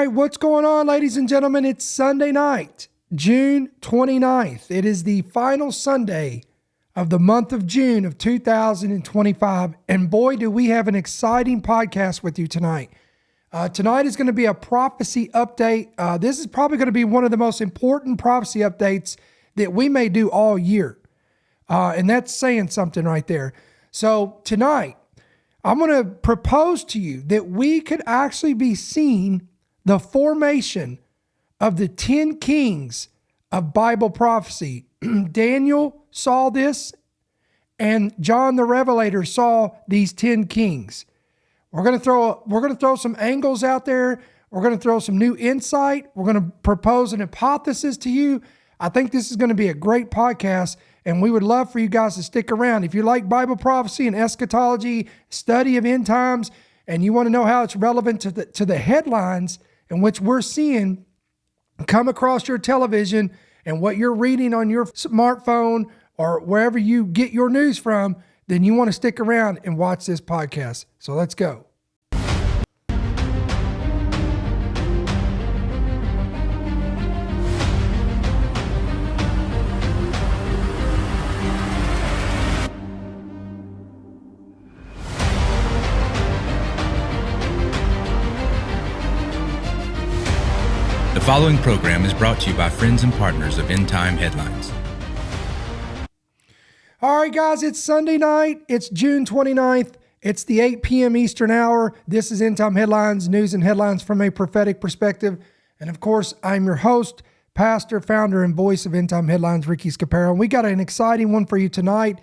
right, what's going on, ladies and gentlemen? It's Sunday night, June 29th. It is the final Sunday of the month of June of 2025. And boy, do we have an exciting podcast with you tonight. Tonight is going to be a prophecy update. This is probably going to be one of the most important prophecy updates that we may do all year. And that's saying something right there. So tonight, I'm going to propose to you that we could actually be seeing the formation of the 10 kings of Bible prophecy. Daniel saw this, and John the Revelator saw these 10 kings. We're going to throw some angles out there. We're going to throw some new insight. We're going to propose an hypothesis to you. I think this is going to be a great podcast, and we would love for you guys to stick around. If you like Bible prophecy and eschatology, study of end times, and you want to know how it's relevant to the headlines in which we're seeing come across your television and what you're reading on your smartphone or wherever you get your news from, then you want to stick around and watch this podcast. So let's go. The following program is brought to you by friends and partners of End Time Headlines. All right, guys, it's Sunday night. It's June 29th. It's the 8 p.m. Eastern hour. This is End Time Headlines, news and headlines from a prophetic perspective. And of course, I'm your host, pastor, founder, and voice of End Time Headlines, Ricky Scaparo. And we got an exciting one for you tonight.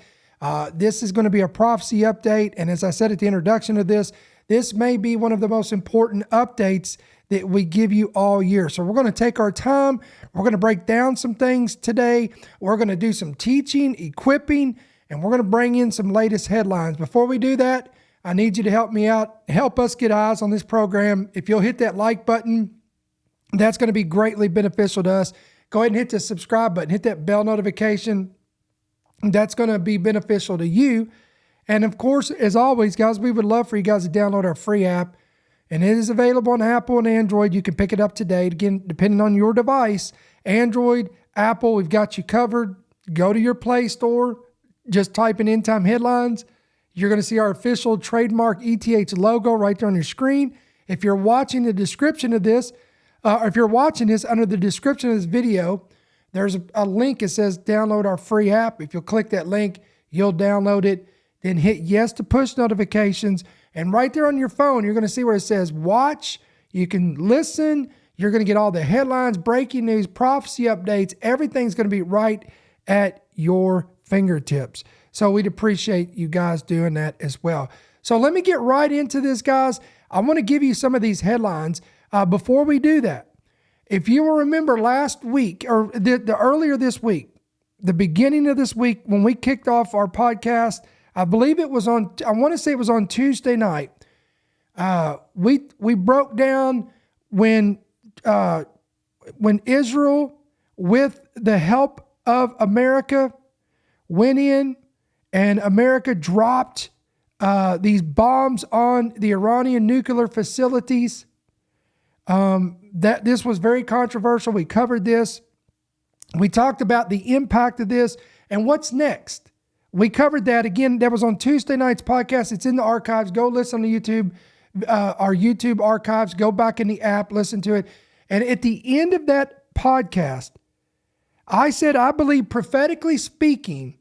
This is going to be a prophecy update. And as I said at the introduction of this may be one of the most important updates that we give you all year. So we're going to take our time. We're going to break down some things today. We're going to do some teaching, equipping, and we're going to bring in some latest headlines. Before we do that, I need you to help me out, help us get eyes on this program. If you'll hit that like button, that's going to be greatly beneficial to us. Go ahead and hit the subscribe button, hit that bell notification. That's going to be beneficial to you. And of course, as always, guys, we would love for you guys to download our free app. And it is available on Apple and Android. You can pick it up today. Again, depending on your device, Android, Apple, we've got you covered. Go to your Play Store. Just type in End Time Headlines. You're going to see our official trademark ETH logo right there on your screen. If you're watching the description of this, or if you're watching this under the description of this video, there's a link that says download our free app. If you'll click that link, you'll download it. Then hit yes to push notifications. And right there on your phone, you're going to see where it says watch. You can listen. You're going to get all the headlines, breaking news, prophecy updates. Everything's going to be right at your fingertips. So we'd appreciate you guys doing that as well. So let me get right into this, guys. I want to give you some of these headlines. Before we do that, if you will remember last week or the earlier this week, the beginning of this week, when we kicked off our podcast, I believe it was I want to say it was on Tuesday night. We broke down when Israel, with the help of America, went in and America dropped these bombs on the Iranian nuclear facilities. That this was very controversial. We covered this. We talked about the impact of this and what's next. We covered that again. That was on Tuesday night's podcast. It's in the archives. Go listen to YouTube, our YouTube archives. Go back in the app, listen to it. And at the end of that podcast, I said, I believe prophetically speaking,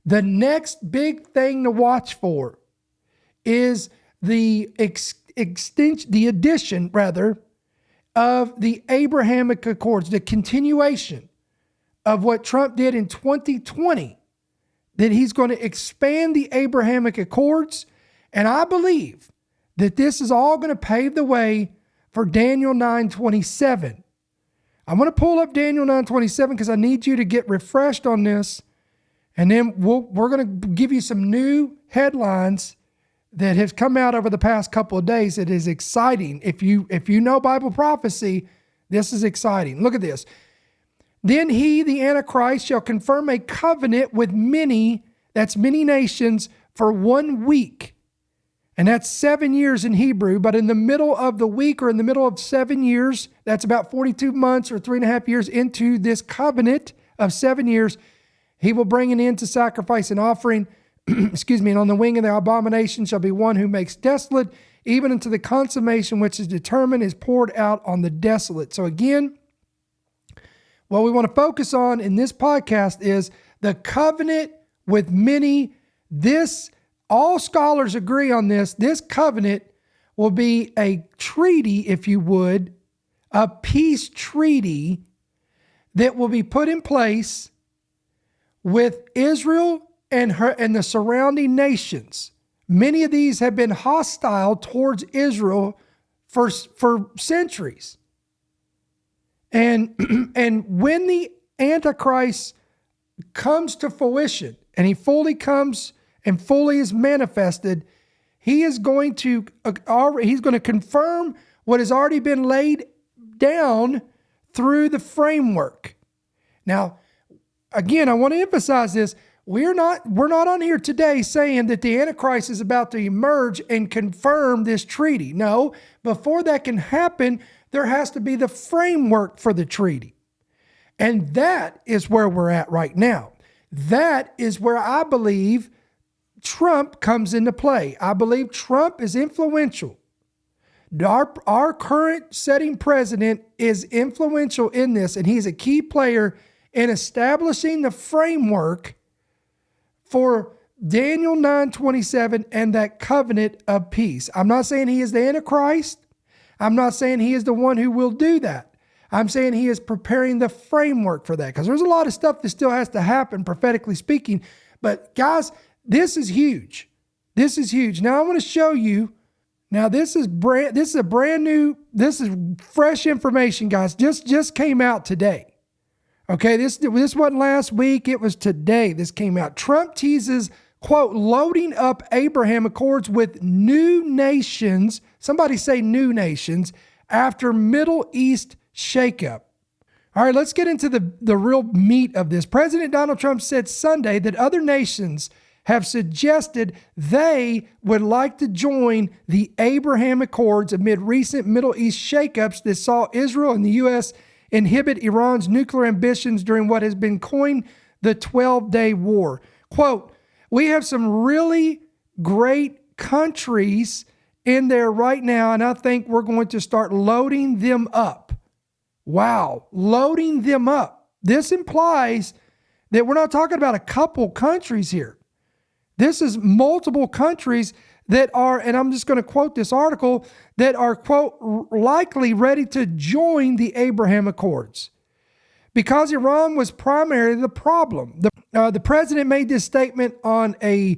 the next big thing to watch for is the addition of the Abrahamic Accords, the continuation of what Trump did in 2020. That he's going to expand the Abrahamic Accords. And I believe that this is all going to pave the way for Daniel 9:27. I'm going to pull up Daniel 9:27 because I need you to get refreshed on this. And then we're going to give you some new headlines that have come out over the past couple of days. It is exciting. If you know Bible prophecy, this is exciting. Look at this. Then he, the Antichrist, shall confirm a covenant with many, that's many nations, for 1 week. And that's 7 years in Hebrew, but in the middle of the week or in the middle of 7 years, that's about 42 months or 3.5 years into this covenant of 7 years, he will bring an end to sacrifice and offering, and on the wing of the abomination shall be one who makes desolate, even unto the consummation which is determined is poured out on the desolate. So again, what we want to focus on in this podcast is the covenant with many. All scholars agree on this. This covenant will be a treaty, if you would, a peace treaty that will be put in place with Israel and the surrounding nations. Many of these have been hostile towards Israel for centuries. And when the Antichrist comes to fruition and he fully comes and fully is manifested, he's going to confirm what has already been laid down through the framework. Now, again, I want to emphasize this. We're not on here today saying that the Antichrist is about to emerge and confirm this treaty. No, before that can happen, there has to be the framework for the treaty. And that is where we're at right now. That is where I believe Trump comes into play. I believe Trump is influential. Our current sitting president is influential in this, and he's a key player in establishing the framework for Daniel 9:27 and that covenant of peace. I'm not saying he is the Antichrist. I'm not saying he is the one who will do that. I'm saying he is preparing the framework for that, because there's a lot of stuff that still has to happen, prophetically speaking. But guys, this is huge. This is huge. Now I want to show you. Now this is fresh information, guys. Just came out today. Okay, this wasn't last week. It was today. This came out. Trump teases, quote, loading up Abraham Accords with new nations. Somebody say new nations after Middle East shakeup. All right, let's get into the real meat of this. President Donald Trump said Sunday that other nations have suggested they would like to join the Abraham Accords amid recent Middle East shakeups that saw Israel and the U.S. inhibit Iran's nuclear ambitions during what has been coined the 12-day war. Quote, we have some really great countries in there right now, and I think we're going to start loading them up. Wow, loading them up. This implies that we're not talking about a couple countries here. This is multiple countries that are, and I'm just going to quote this article, that are, quote, likely ready to join the Abraham Accords. Because Iran was primarily the problem. The president made this statement on an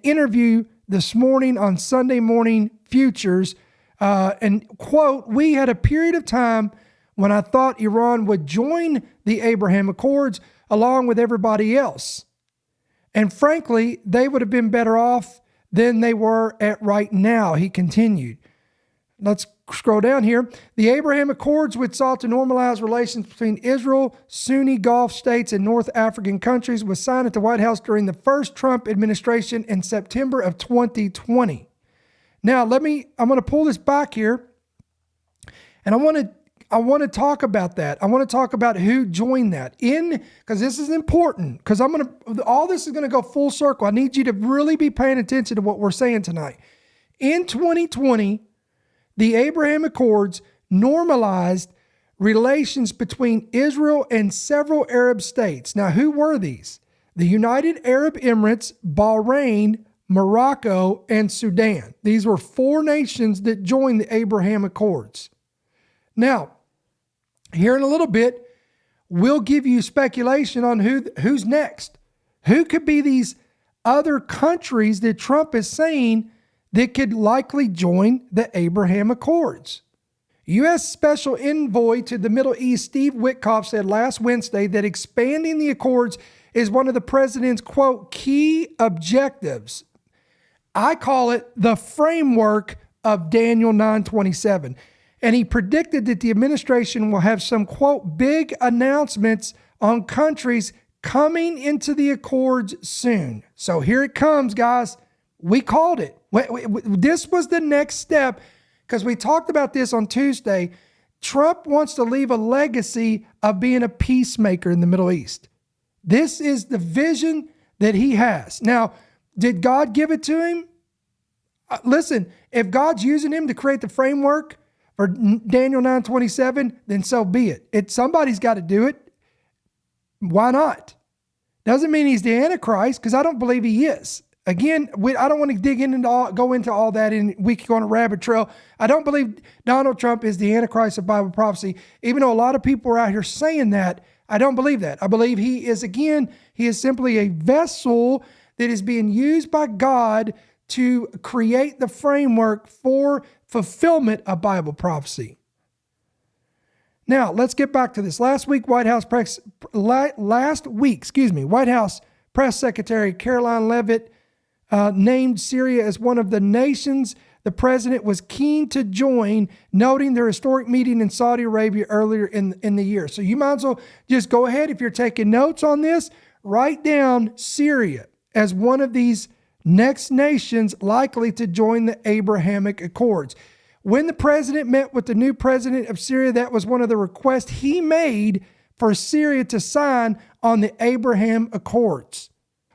interview this morning on Sunday Morning Futures, and, quote, we had a period of time when I thought Iran would join the Abraham Accords along with everybody else. And frankly, they would have been better off than they were at right now, he continued. Let's scroll down here. The Abraham Accords, which sought to normalize relations between Israel, Sunni Gulf states, and North African countries, was signed at the White House during the first Trump administration in September of 2020. Now, I'm going to pull this back here, and I want to talk about that. I want to talk about who joined that because this is important, because all this is going to go full circle. I need you to really be paying attention to what we're saying tonight. In 2020, the Abraham Accords normalized relations between Israel and several Arab states. Now, who were these? The United Arab Emirates, Bahrain, Morocco, and Sudan. These were 4 nations that joined the Abraham Accords. Now, here in a little bit, we'll give you speculation on who's next. Who could be these other countries that Trump is saying that could likely join the Abraham Accords? U.S. Special Envoy to the Middle East, Steve Witkoff, said last Wednesday that expanding the Accords is one of the president's, quote, key objectives. I call it the framework of Daniel 9:27. And he predicted that the administration will have some, quote, big announcements on countries coming into the Accords soon. So here it comes, guys. We called it. This was the next step, because we talked about this on Tuesday. Trump wants to leave a legacy of being a peacemaker in the Middle East. This is the vision that he has. Now, did God give it to him? Listen, if God's using him to create the framework for Daniel 9:27, then so be it. Somebody's got to do it. Why not? Doesn't mean he's the Antichrist, because I don't believe he is. Again, I don't want to go into all that, and we could go on a rabbit trail. I don't believe Donald Trump is the Antichrist of Bible prophecy, even though a lot of people are out here saying that. I don't believe that. I believe he is simply a vessel that is being used by God to create the framework for fulfillment of Bible prophecy. Now, let's get back to this. White House Press Secretary Caroline Leavitt named Syria as one of the nations the president was keen to join, noting their historic meeting in Saudi Arabia earlier in the year. So you might as well just go ahead, if you're taking notes on this, write down Syria as one of these next nations likely to join the Abrahamic Accords. When the president met with the new president of Syria, that was one of the requests he made for Syria to sign on the Abraham Accords.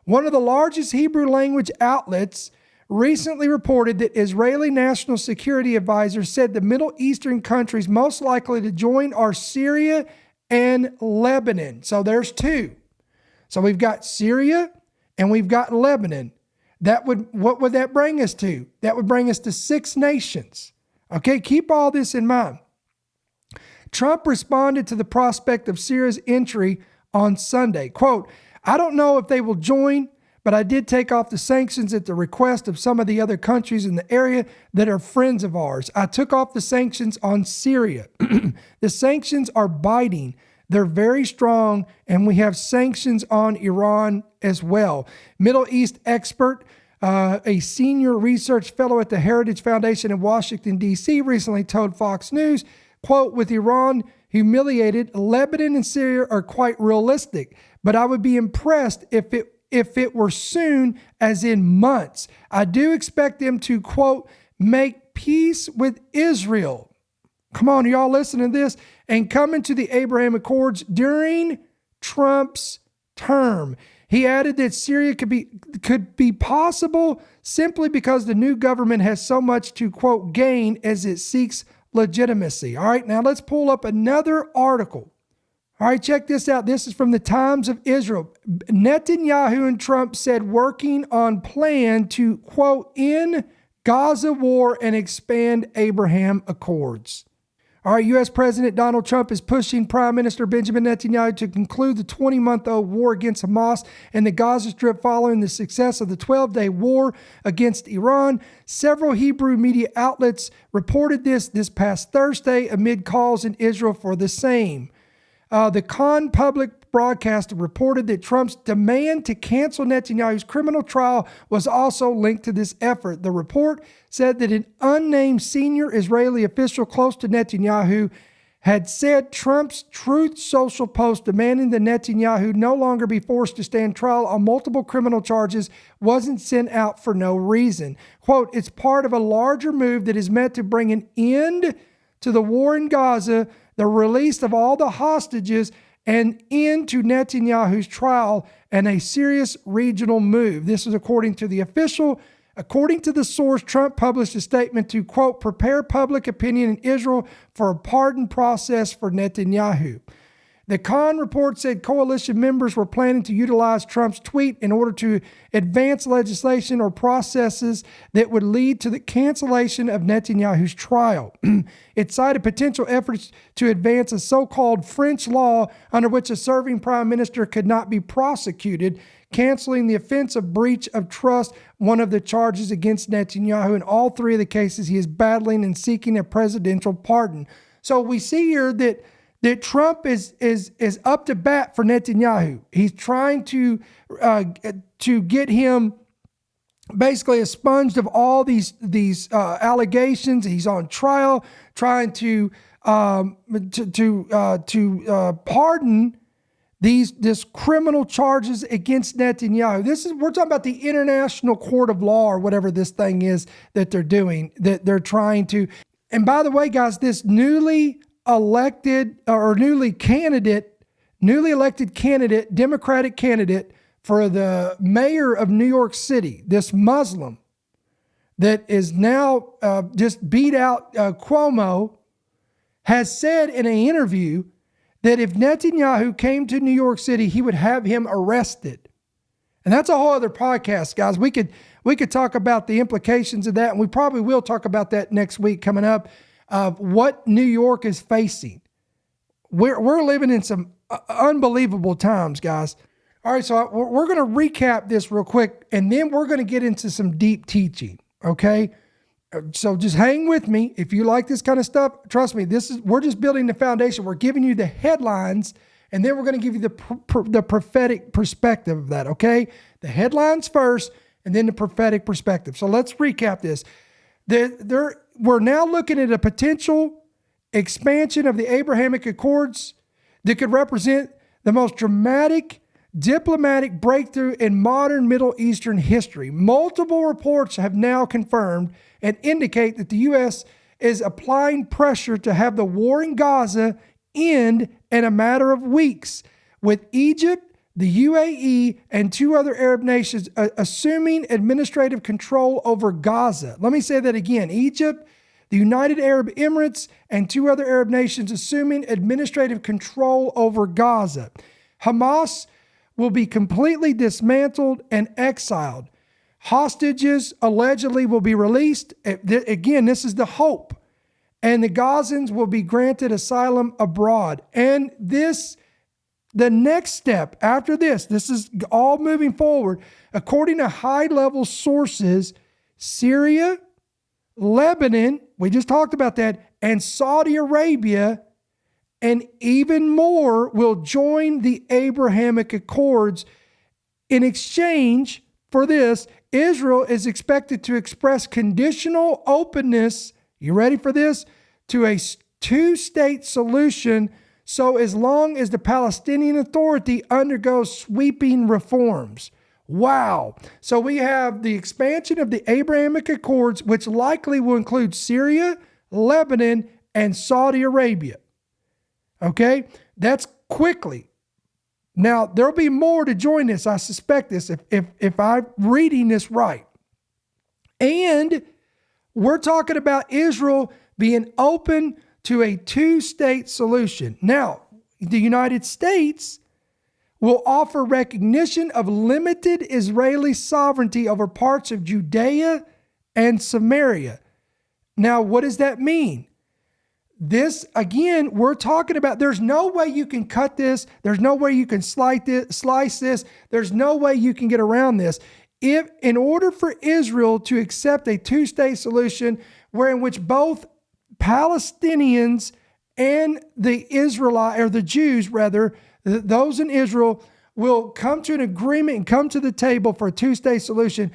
One of the largest Hebrew language outlets recently reported that Israeli National Security Advisor said the Middle Eastern countries most likely to join are Syria and Lebanon. So there's two. So we've got Syria and we've got Lebanon. What would that bring us to? That would bring us to 6 nations. Okay, keep all this in mind. Trump responded to the prospect of Syria's entry on Sunday. Quote, "I don't know if they will join, but I did take off the sanctions at the request of some of the other countries in the area that are friends of ours. I took off the sanctions on Syria. The sanctions are biting. They're very strong, and we have sanctions on Iran as well." Middle East expert, a senior research fellow at the Heritage Foundation in Washington, D.C., recently told Fox News, quote, "With Iran humiliated, Lebanon and Syria are quite realistic, but I would be impressed if it were soon, as in months. I do expect them to, quote, make peace with Israel." Come on, y'all listening to this? "And come into the Abraham Accords during Trump's term." He added that Syria could be possible simply because the new government has so much to, quote, gain as it seeks legitimacy. All right, now let's pull up another article. All right, check this out. This is from the Times of Israel. Netanyahu and Trump said working on plan to, quote, end Gaza war and expand Abraham Accords. All right, U.S. President Donald Trump is pushing Prime Minister Benjamin Netanyahu to conclude the 20-month-old war against Hamas and the Gaza Strip following the success of the 12-day war against Iran. Several Hebrew media outlets reported this past Thursday amid calls in Israel for the same. The Khan public broadcaster reported that Trump's demand to cancel Netanyahu's criminal trial was also linked to this effort. The report said that an unnamed senior Israeli official close to Netanyahu had said Trump's Truth Social post demanding that Netanyahu no longer be forced to stand trial on multiple criminal charges wasn't sent out for no reason. Quote, "It's part of a larger move that is meant to bring an end to the war in Gaza, the release of all the hostages, and end to Netanyahu's trial, and a serious regional move." This is according to the official. According to the source, Trump published a statement to, quote, "prepare public opinion in Israel for a pardon process for Netanyahu." The Khan report said coalition members were planning to utilize Trump's tweet in order to advance legislation or processes that would lead to the cancellation of Netanyahu's trial. It cited potential efforts to advance a so-called French law under which a serving prime minister could not be prosecuted, canceling the offense of breach of trust, one of the charges against Netanyahu. In all 3 of the cases, he is battling and seeking a presidential pardon. So we see here that Trump is up to bat for Netanyahu. He's trying to get him basically expunged of all these allegations. He's on trial, trying to pardon this criminal charges against Netanyahu. We're talking about the International Court of Law or whatever this thing is that they're doing, that they're trying to. And by the way, guys, this newly elected candidate, Democratic candidate for the mayor of New York City, this Muslim that is now just beat out Cuomo, has said in an interview that if Netanyahu came to New York City, he would have him arrested. And that's a whole other podcast, guys. We could talk about the implications of that, and we probably will talk about that next week coming up, of what New York is facing. We're living in some unbelievable times, guys. All right, so we're going to recap this real quick, and then we're going to get into some deep teaching, okay? So just hang with me. If you like this kind of stuff, trust me, we're just building the foundation. We're giving you the headlines, and then we're going to give you the prophetic perspective of that, okay? The headlines first, and then the prophetic perspective. So let's recap this. We're now looking at a potential expansion of the Abrahamic Accords that could represent the most dramatic diplomatic breakthrough in modern Middle Eastern history. Multiple reports have now confirmed and indicate that the U.S. is applying pressure to have the war in Gaza end in a matter of weeks, with Egypt, the UAE, and 2 other Arab nations assuming administrative control over Gaza. Let me say that again. Egypt, the United Arab Emirates, and 2 other Arab nations assuming administrative control over Gaza. Hamas will be completely dismantled and exiled. Hostages allegedly will be released. Again, this is the hope. And the Gazans will be granted asylum abroad. And the next step after this is all moving forward. According to high-level sources, Syria, Lebanon, we just talked about that, and Saudi Arabia, and even more, will join the Abrahamic Accords. In exchange for this, Israel is expected to express conditional openness, you ready for this, to a 2-state solution, so as long as the Palestinian Authority undergoes sweeping reforms. Wow. So we have the expansion of the Abrahamic Accords, which likely will include Syria, Lebanon, and Saudi Arabia. Okay? That's quickly. Now, there'll be more to join this. I suspect this if I'm reading this right. And we're talking about Israel being open to a 2-state solution. Now, the United States will offer recognition of limited Israeli sovereignty over parts of Judea and Samaria. Now, what does that mean? This, again, we're talking about, there's no way you can cut this. There's no way you can slice this. There's no way you can get around this. If, in order for Israel to accept a 2-state solution, in which both Palestinians and the Jews, those in Israel will come to an agreement and come to the table for a 2-state solution.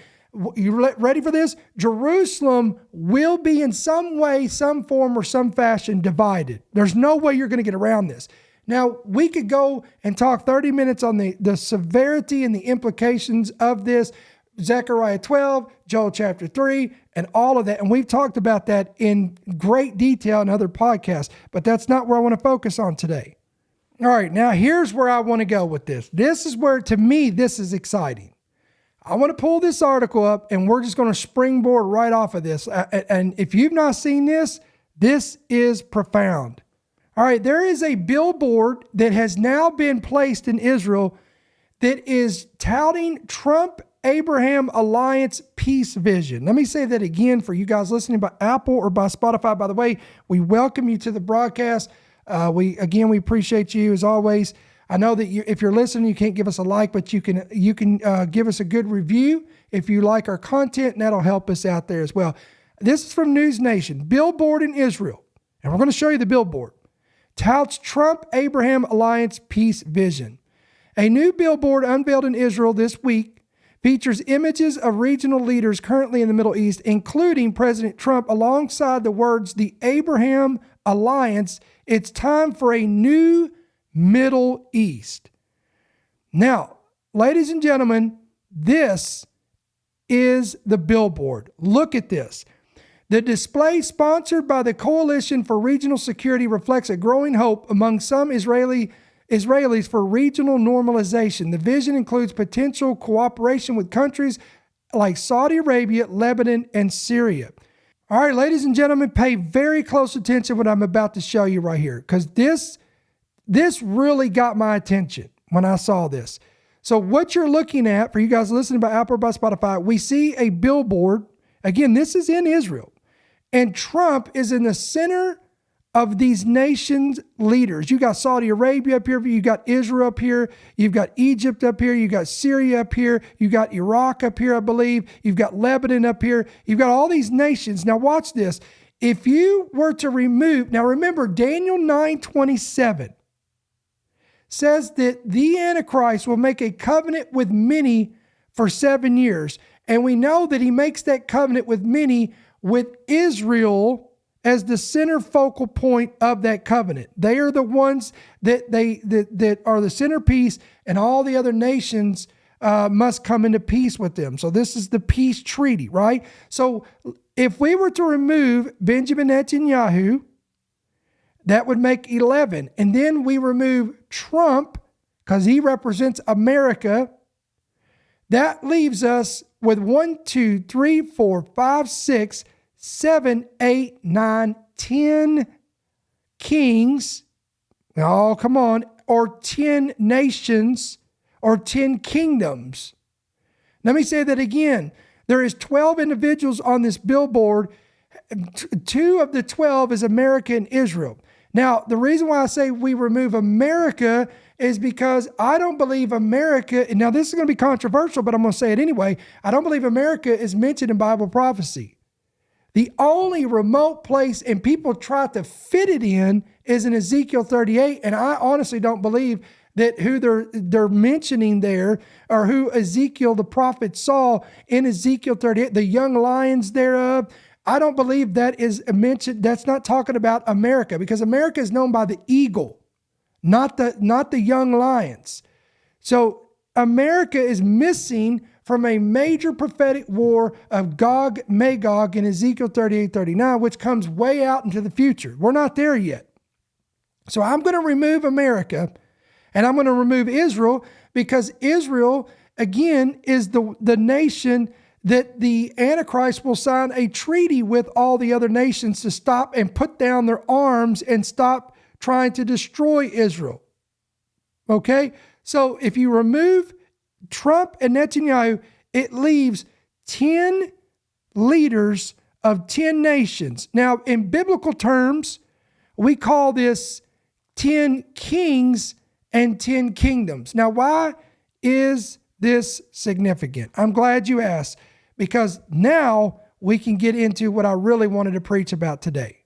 You ready for this? Jerusalem will be in some way, some form, or some fashion divided. There's no way you're going to get around this. Now, we could go and talk 30 minutes on the severity and the implications of this. Zechariah 12, Joel chapter 3, and all of that. And we've talked about that in great detail in other podcasts, but that's not where I want to focus on today. All right, now here's where I want to go with this. This is where, to me, this is exciting. I want to pull this article up, and we're just going to springboard right off of this. And if you've not seen this, this is profound. All right, there is a billboard that has now been placed in Israel that is touting Trump-Abraham alliance peace vision. Let me say that again for you guys listening by Apple or by Spotify. By the way, we welcome you to the broadcast. We appreciate you as always. I know that if you're listening, you can't give us a like, but you can give us a good review if you like our content, and that'll help us out there as well. This is from News Nation. Billboard in Israel, and we're going to show you the billboard. Touts Trump-Abraham alliance peace vision. A new billboard unveiled in Israel this week features images of regional leaders currently in the Middle East, including President Trump, alongside the words, "The Abraham Alliance, it's time for a new Middle East." Now, ladies and gentlemen, this is the billboard. Look at this. The display, sponsored by the Coalition for Regional Security, reflects a growing hope among some Israelis for regional normalization. The vision includes potential cooperation with countries like Saudi Arabia, Lebanon, and Syria. All right, ladies and gentlemen, pay very close attention to what I'm about to show you right here, because this really got my attention when I saw this. So what you're looking at, for you guys listening by Apple or by Spotify, we see a billboard. Again, this is in Israel. And Trump is in the center of these nations' leaders. You got Saudi Arabia up here. You got Israel up here. You've got Egypt up here. You got Syria up here. You got Iraq up here, I believe. You've got Lebanon up here. You've got all these nations. Now watch this. If you were to remove, now remember Daniel 9:27 says that the Antichrist will make a covenant with many for 7 years. And we know that he makes that covenant with many with Israel as the center focal point of that covenant. They are the ones that are the centerpiece, and all the other nations must come into peace with them. So this is the peace treaty, right? So if we were to remove Benjamin Netanyahu, that would make 11. And then we remove Trump, because he represents America. That leaves us with 1, 2, 3, 4, 5, 6, 7, 8, 9, 10 kings. Oh, come on. Or 10 nations, or 10 kingdoms. Let me say that again. There is 12 individuals on this billboard. 2 of the 12 is America and Israel. Now, the reason why I say we remove America is because I don't believe America, and now this is going to be controversial, but I'm going to say it anyway. I don't believe America is mentioned in Bible prophecy. The only remote place, and people try to fit it in, is in Ezekiel 38, and I honestly don't believe that who they're mentioning there, or who Ezekiel the prophet saw in Ezekiel 38, the young lions thereof. I don't believe that is mentioned. That's not talking about America, because America is known by the eagle, not the young lions. So America is missing from a major prophetic war of Gog, Magog in Ezekiel 38, 39, which comes way out into the future. We're not there yet. So I'm going to remove America, and I'm going to remove Israel, because Israel, again, is the nation that the Antichrist will sign a treaty with all the other nations to stop and put down their arms and stop trying to destroy Israel. Okay? So if you remove Trump and Netanyahu, it leaves 10 leaders of 10 nations. Now, in biblical terms, we call this 10 kings and 10 kingdoms. Now, why is this significant? I'm glad you asked, because now we can get into what I really wanted to preach about today.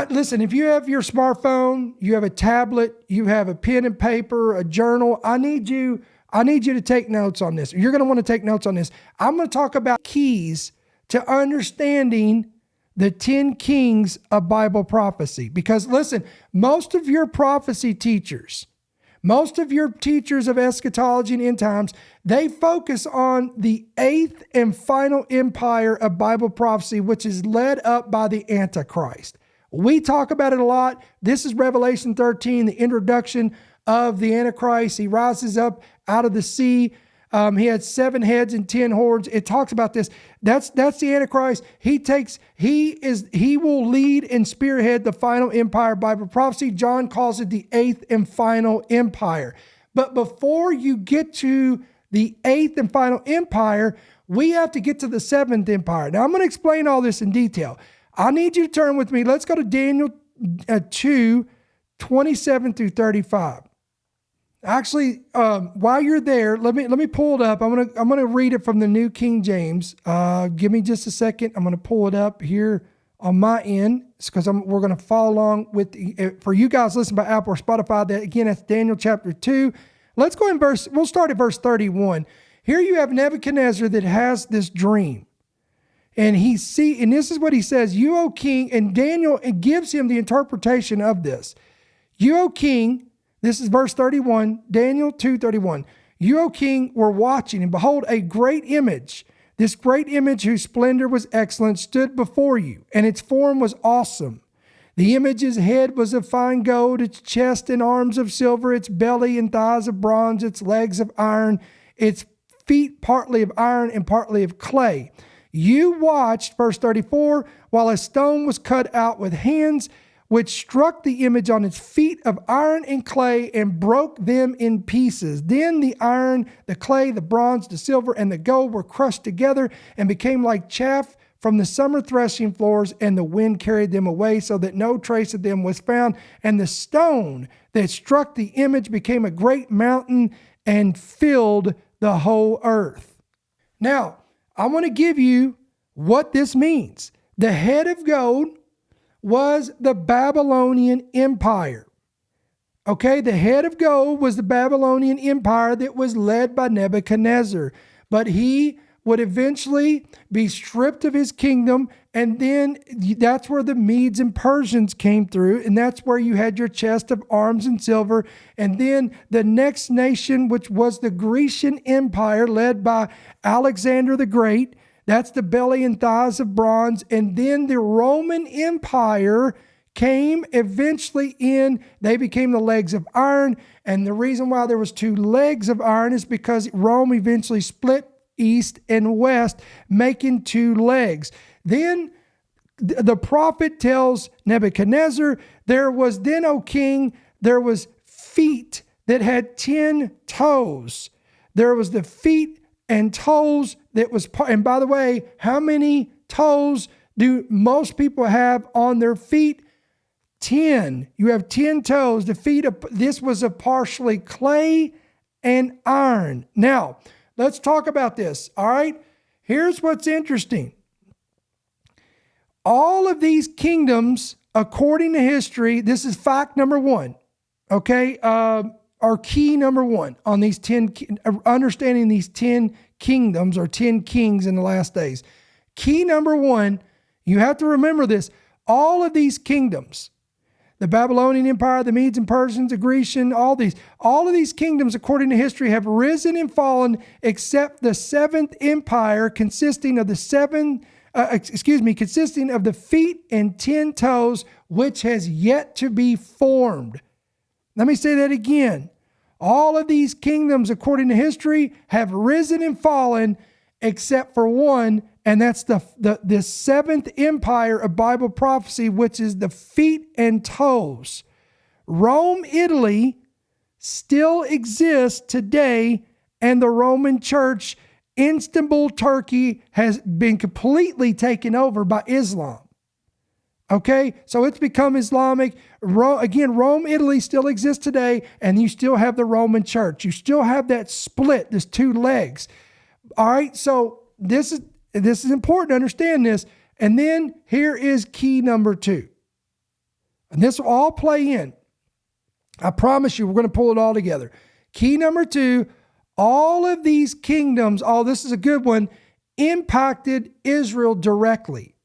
Listen, if you have your smartphone, you have a tablet, you have a pen and paper, a journal, I need you to take notes on this. You're going to want to take notes on this. I'm going to talk about keys to understanding the 10 kings of Bible prophecy. Because listen, most of your prophecy teachers, most of your teachers of eschatology and end times, they focus on the 8th and final empire of Bible prophecy, which is led up by the Antichrist. We talk about it a lot. This is Revelation 13, the introduction of the Antichrist. He rises up out of the sea. He had 7 heads and 10 horns. It talks about this. That's the Antichrist. He will lead and spearhead the final empire of Bible prophecy. John calls it the 8th and final empire. But before you get to the 8th and final empire, we have to get to the 7th empire. Now I'm going to explain all this in detail. I need you to turn with me. Let's go to Daniel 2, 27 through 35. Actually, while you're there, let me pull it up. I'm gonna read it from the New King James. Give me just a second. I'm gonna pull it up here on my end, because we're gonna follow along with for you guys listening by Apple or Spotify. That again, that's Daniel chapter 2. Let's go in we'll start at verse 31. Here you have Nebuchadnezzar that has this dream. And and this is what he says, "You, O king," and Daniel gives him the interpretation of this. "You, O king," this is verse 31, Daniel 2:31. You, O king, were watching, and behold, a great image. This great image, whose splendor was excellent, stood before you, and its form was awesome. The image's head was of fine gold, its chest and arms of silver, its belly and thighs of bronze, its legs of iron, its feet partly of iron and partly of clay. You watched, verse 34, while a stone was cut out with hands, which struck the image on its feet of iron and clay and broke them in pieces. Then the iron, the clay, the bronze, the silver, and the gold were crushed together and became like chaff from the summer threshing floors, and the wind carried them away so that no trace of them was found. And the stone that struck the image became a great mountain and filled the whole earth. Now, I want to give you what this means. The head of gold was the Babylonian Empire. Okay, the head of gold was the Babylonian Empire that was led by Nebuchadnezzar. But he would eventually be stripped of his kingdom, and then that's where the Medes and Persians came through, and that's where you had your chest of arms and silver. And then the next nation, which was the Grecian Empire, led by Alexander the Great, that's the belly and thighs of bronze. And then the Roman Empire came eventually in. They became the legs of iron. And the reason why there was two legs of iron is because Rome eventually split east and west, making two legs. Then the prophet tells Nebuchadnezzar, there was then, O king, there was feet that had 10 toes. There was the feet and toes that was, and by the way, how many toes do most people have on their feet? 10. You have 10 toes. The feet of, this was of partially clay and iron. Now, let's talk about this. All right. Here's what's interesting. All of these kingdoms, according to history, this is fact number one. Okay. Our key number one on these 10, understanding these 10 kingdoms or 10 kings in the last days. Key number one, you have to remember this. All of these kingdoms, the Babylonian Empire, the Medes and Persians, the Grecian, all of these kingdoms, according to history, have risen and fallen, except the seventh empire, consisting of the feet and 10 toes, which has yet to be formed. Let me say that again. All of these kingdoms, according to history, have risen and fallen, except for one, and that's the seventh empire of Bible prophecy, which is the feet and toes. Rome, Italy, still exists today, and the Roman Church, Istanbul, Turkey, has been completely taken over by Islam. Okay, so it's become Islamic. Rome, Italy still exists today, and you still have the Roman Church. You still have that split, this two legs. All right, so this is important to understand this. And then here is key number two. And this will all play in. I promise you, we're going to pull it all together. Key number two, all of these kingdoms, this is a good one, impacted Israel directly.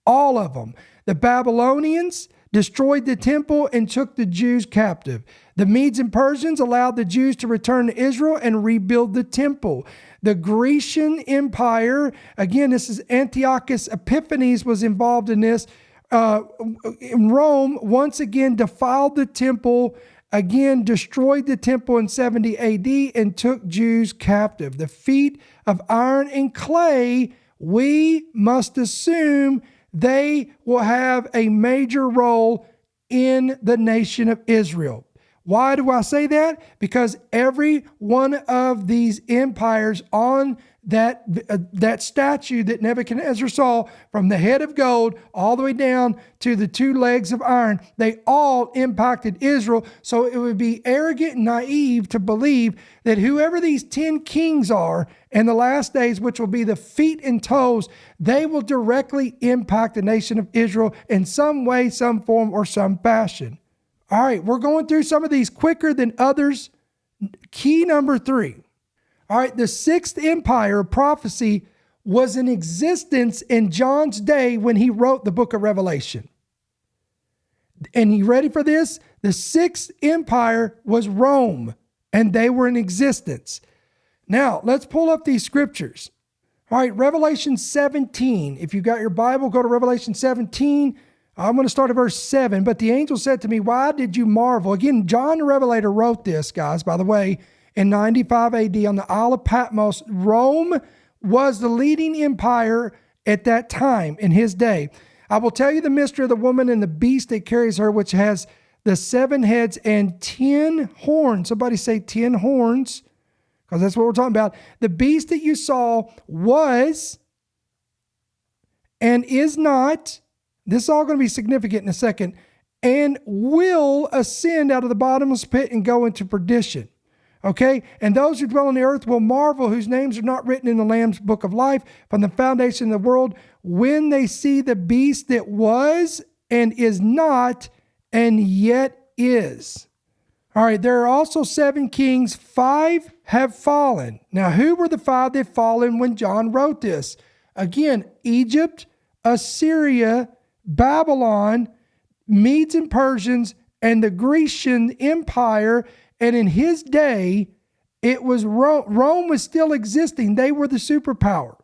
All of them. The Babylonians destroyed the temple and took the Jews captive. The Medes and Persians allowed the Jews to return to Israel and rebuild the temple. The Grecian Empire, again, this is Antiochus Epiphanes was involved in this. In Rome, once again, defiled the temple, again, destroyed the temple in 70 AD and took Jews captive. The feet of iron and clay, we must assume they will have a major role in the nation of Israel. Why do I say that? Because every one of these empires on that statue that Nebuchadnezzar saw, from the head of gold all the way down to the two legs of iron, they all impacted Israel. So it would be arrogant and naive to believe that whoever these 10 kings are in the last days, which will be the feet and toes, they will directly impact the nation of Israel in some way, some form, or some fashion. All right, we're going through some of these quicker than others. Key number three. All right, the sixth empire of prophecy was in existence in John's day when he wrote the book of Revelation. And you ready for this? The sixth empire was Rome, and they were in existence. Now, let's pull up these scriptures. All right, Revelation 17. If you got your Bible, go to Revelation 17. I'm going to start at verse 7. But the angel said to me, why did you marvel? Again, John the Revelator wrote this, guys, by the way, in 95 AD on the Isle of Patmos. Rome was the leading empire at that time in his day. I will tell you the mystery of the woman and the beast that carries her, which has the 7 heads and 10 horns. Somebody say 10 horns, because that's what we're talking about. The beast that you saw was and is not, this is all going to be significant in a second, and will ascend out of the bottomless pit and go into perdition. Okay? And those who dwell on the earth will marvel, whose names are not written in the Lamb's book of life from the foundation of the world, when they see the beast that was and is not and yet is. All right, there are also 7 kings. 5 have fallen. Now, who were the 5 that fallen when John wrote this? Again, Egypt, Assyria, Babylon, Medes and Persians, and the Grecian Empire. And in his day, it was Rome. Rome was still existing. They were the superpower.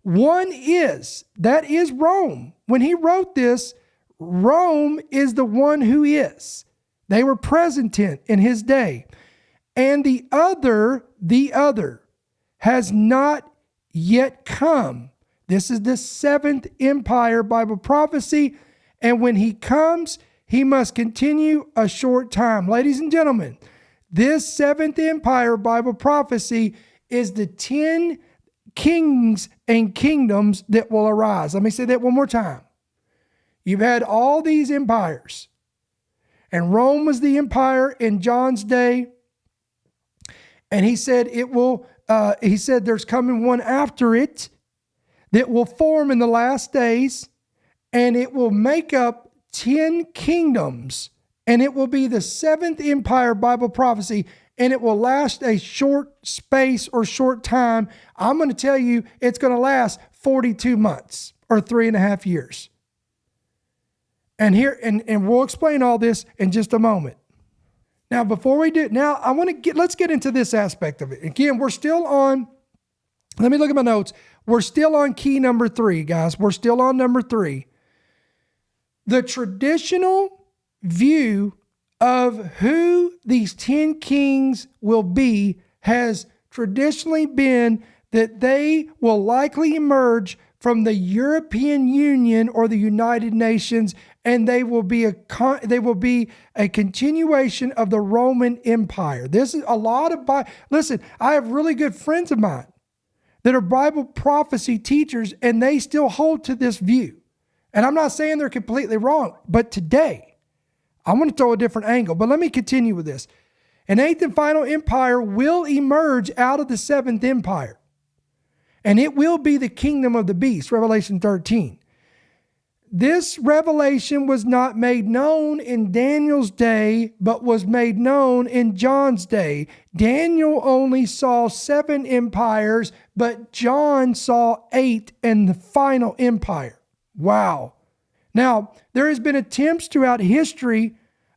That is Rome. When he wrote this, Rome is the one who is. They were present in his day. And the other has not yet come. This is the 7th empire Bible prophecy. And when he comes, he must continue a short time. Ladies and gentlemen, this 7th empire Bible prophecy is the 10 kings and kingdoms that will arise. Let me say that one more time. You've had all these empires. And Rome was the empire in John's day. And he said there's coming one after it that will form in the last days, and it will make up 10 kingdoms, and it will be the 7th empire Bible prophecy, and it will last a short space or short time. I'm going to tell you it's going to last 42 months or 3.5 years. And we'll explain all this in just a moment. Now, before we do, let's get into this aspect of it. Again, let me look at my notes. We're still on key number 3, guys. We're still on number 3. The traditional view of who these 10 kings will be has traditionally been that they will likely emerge from the European Union or the United Nations, and they will be a continuation of the Roman Empire. This is a lot of listen, I have really good friends of mine that are Bible prophecy teachers, and they still hold to this view. And I'm not saying they're completely wrong, but today I want to throw a different angle. But let me continue with this. An 8th and final empire will emerge out of the 7th empire, and it will be the kingdom of the beast, Revelation 13. This revelation was not made known in Daniel's day, but was made known in John's day. Daniel only saw 7 empires, but John saw 8 and the final empire. Wow. Now, there has been attempts throughout history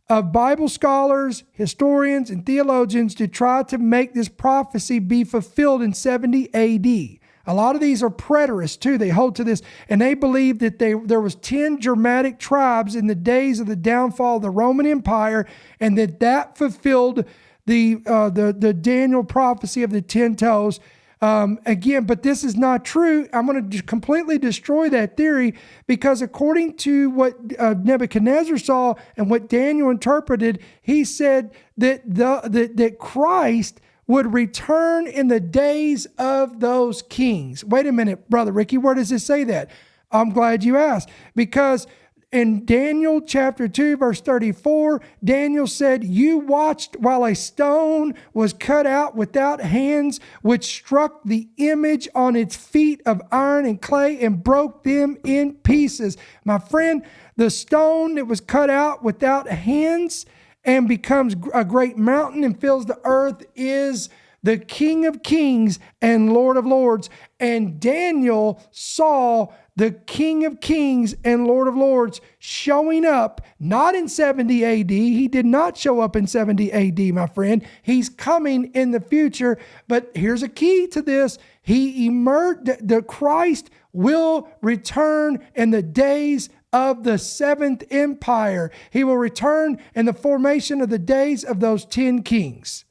of Bible scholars, historians, and theologians to try to make this prophecy be fulfilled in 70 AD. A lot of these are preterists too. They hold to this, and they believe that there was 10 Germanic tribes in the days of the downfall of the Roman Empire, and that fulfilled the Daniel prophecy of the 10 toes. Again, but this is not true. I'm going to completely destroy that theory, because according to what Nebuchadnezzar saw and what Daniel interpreted, he said that Christ would return in the days of those kings. Wait a minute, Brother Ricky, where does it say that? I'm glad you asked, because in Daniel chapter 2, verse 34, Daniel said, "You watched while a stone was cut out without hands, which struck the image on its feet of iron and clay and broke them in pieces." My friend, the stone that was cut out without hands and becomes a great mountain and fills the earth is the King of Kings and Lord of Lords. And Daniel saw the King of Kings and Lord of Lords, showing up, not in 70 AD. He did not show up in 70 AD, my friend. He's coming in the future. But here's a key to this. He emerged, the Christ will return in the days of the seventh empire. He will return in the formation of the days of those 10 kings.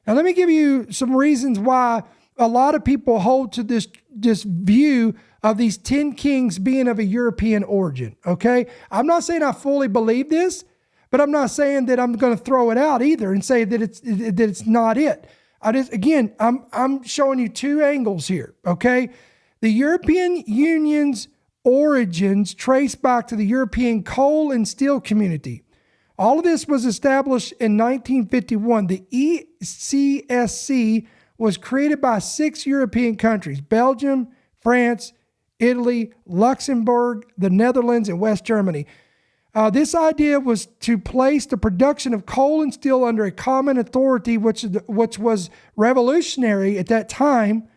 Now, let me give you some reasons why a lot of people hold to this view of these 10 kings being of a European origin, okay? I'm not saying I fully believe this, but I'm not saying that I'm going to throw it out either and say that it's not it. I'm showing you two angles here, okay? The European Union's origins trace back to the European coal and steel community. All of this was established in 1951. The ECSC was created by 6 European countries: Belgium, France, Italy, Luxembourg, the Netherlands, and West Germany. This idea was to place the production of coal and steel under a common authority, which was revolutionary at that time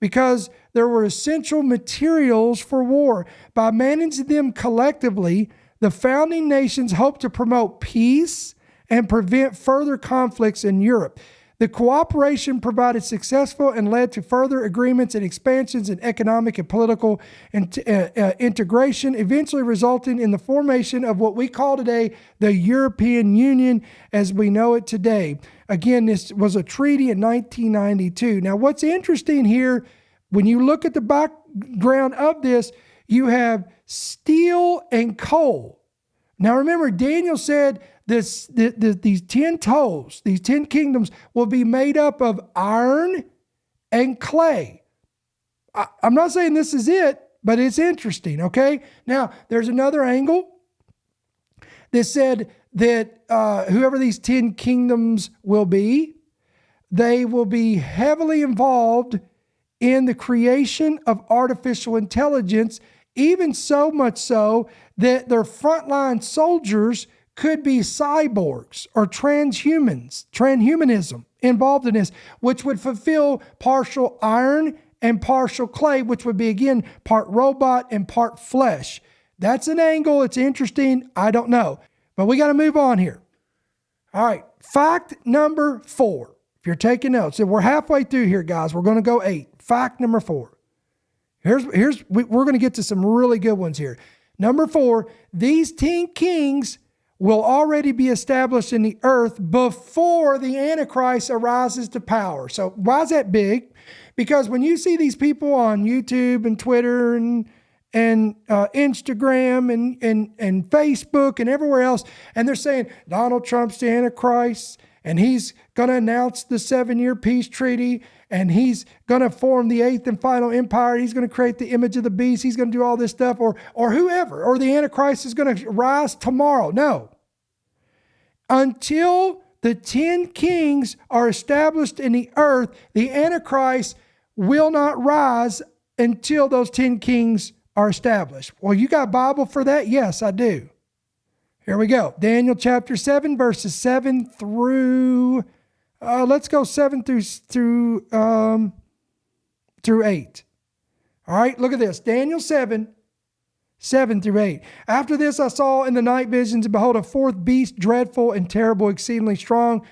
because there were essential materials for war. By managing them collectively, the founding nations hoped to promote peace and prevent further conflicts in Europe. The cooperation provided successful and led to further agreements and expansions in economic and political integration, eventually resulting in the formation of what we call today the European Union as we know it today. Again, this was a treaty in 1992. Now, what's interesting here, when you look at the background of this, you have steel and coal. Now, remember, Daniel said these 10 toes, these 10 kingdoms will be made up of iron and clay. I'm not saying this is it, but it's interesting, okay? Now, there's another angle that said that whoever these 10 kingdoms will be, they will be heavily involved in the creation of artificial intelligence, even so much so that their frontline soldiers could be cyborgs or transhumanism involved in this, which would fulfill partial iron and partial clay, which would be, again, part robot and part flesh. That's an angle. It's interesting. I don't know. But we got to move on here. All right. Fact number 4. If you're taking notes, we're halfway through here, guys. We're going to go 8. Fact number 4. We're going to get to some really good ones here. Number 4, these 10 kings will already be established in the earth before the Antichrist arises to power. So why is that big? Because when you see these people on YouTube and Twitter and Instagram and Facebook and everywhere else, and they're saying Donald Trump's the Antichrist, and he's going to announce the 7-year peace treaty, and he's going to form the 8th and final empire. He's going to create the image of the beast. He's going to do all this stuff, or whoever, or the Antichrist is going to rise tomorrow. No. Until the 10 kings are established in the earth, the Antichrist will not rise until those 10 kings are established. Well, you got a Bible for that? Yes, I do. Here we go. Daniel chapter 7, verses 7 through, let's go 7 through 8. All right, look at this. Daniel 7 through 8. After this I saw in the night visions, and behold, a fourth beast, dreadful and terrible, exceedingly strong.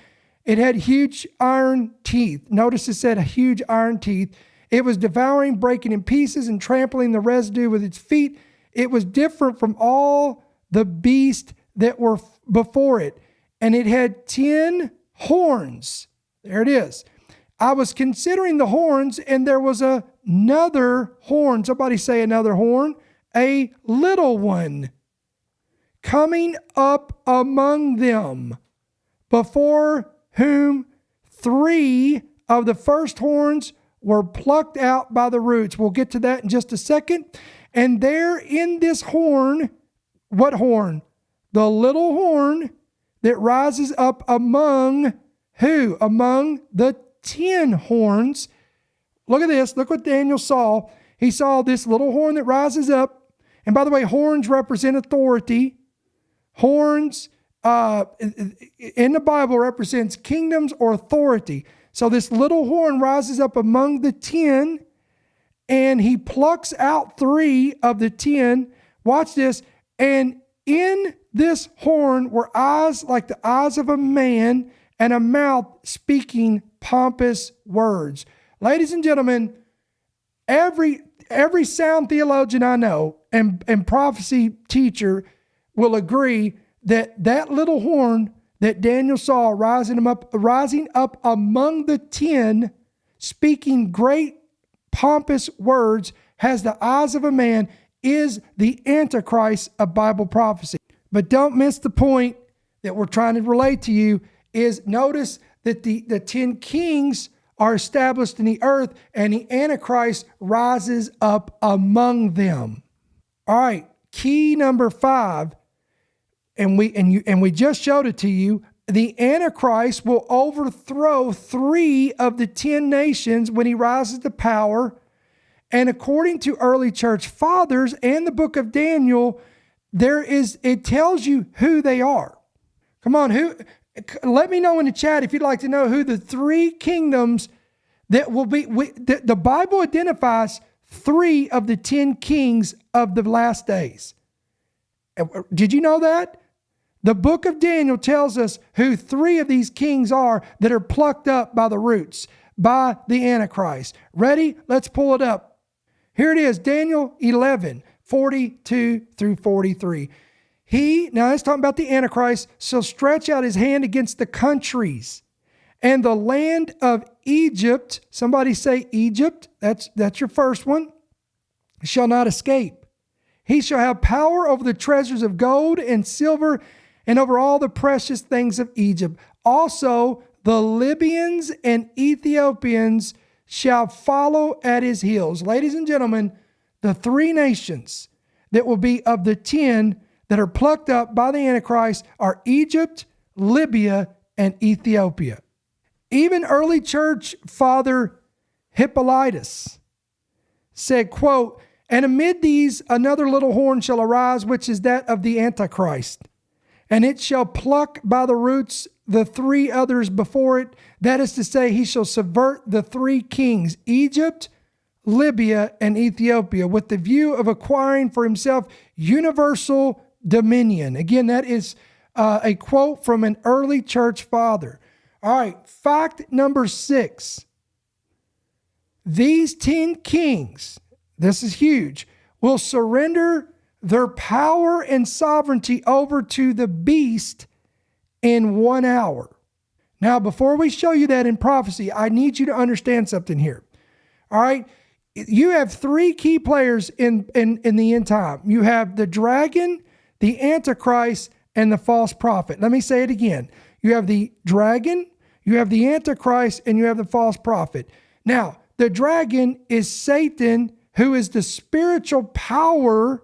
It had huge iron teeth. Notice it said huge iron teeth. It was devouring, breaking in pieces, and trampling the residue with its feet. It was different from all the beasts that were before it. And it had 10 horns. There it is. I was considering the horns, and there was another horn. Somebody say another horn. A little one coming up among them, before whom 3 of the first horns were plucked out by the roots. We'll get to that in just a second. And there in this horn, what horn? The little horn that rises up among who? Among the 10 horns. Look at this. Look what Daniel saw. He saw this little horn that rises up. And by the way, horns represent authority. Horns in the Bible represents kingdoms or authority. So this little horn rises up among the 10, and he plucks out 3 of the 10. Watch this. And in this horn were eyes like the eyes of a man, and a mouth speaking pompous words. Ladies and gentlemen, every sound theologian I know and prophecy teacher will agree that that little horn that Daniel saw rising up among the 10, speaking great pompous words, has the eyes of a man, is the Antichrist of Bible prophecy. But don't miss the point that we're trying to relate to you, is notice that the 10 kings are established in the earth, and the Antichrist rises up among them. All right, key number 5, and we just showed it to you. The Antichrist will overthrow 3 of the 10 nations when he rises to power. And according to early church fathers and the book of Daniel, it tells you who they are. Come on, let me know in the chat if you'd like to know who the 3 kingdoms that will be. The Bible identifies 3 of the 10 kings of the last days. Did you know that? The book of Daniel tells us who 3 of these kings are that are plucked up by the roots, by the Antichrist. Ready? Let's pull it up. Here it is, Daniel 11, 42 through 43. Now it's talking about the Antichrist, shall stretch out his hand against the countries, and the land of Egypt, somebody say Egypt, that's your first one, shall not escape. He shall have power over the treasures of gold and silver, and over all the precious things of Egypt. Also, the Libyans and Ethiopians shall follow at his heels. Ladies and gentlemen, the 3 nations that will be of the 10 that are plucked up by the Antichrist are Egypt, Libya, and Ethiopia. Even early church father Hippolytus said, quote, and amid these another little horn shall arise, which is that of the Antichrist. And it shall pluck by the roots the 3 others before it. That is to say, he shall subvert the 3 kings, Egypt, Libya, and Ethiopia, with the view of acquiring for himself universal dominion. Again, that is a quote from an early church father. All right, fact number 6. These 10 kings, this is huge, will surrender their power and sovereignty over to the beast in 1 hour. Now, before we show you that in prophecy, I need you to understand something here. All right? You have 3 key players in the end time. You have the dragon, the Antichrist, and the false prophet. Let me say it again. You have the dragon, you have the Antichrist, and you have the false prophet. Now, the dragon is Satan, who is the spiritual power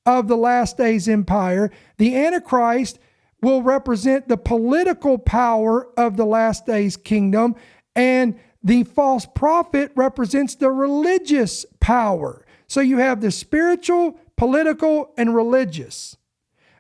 of the last days empire. The Antichrist will represent the political power of the last days kingdom, and the false prophet represents the religious power. So you have the spiritual, political, and religious.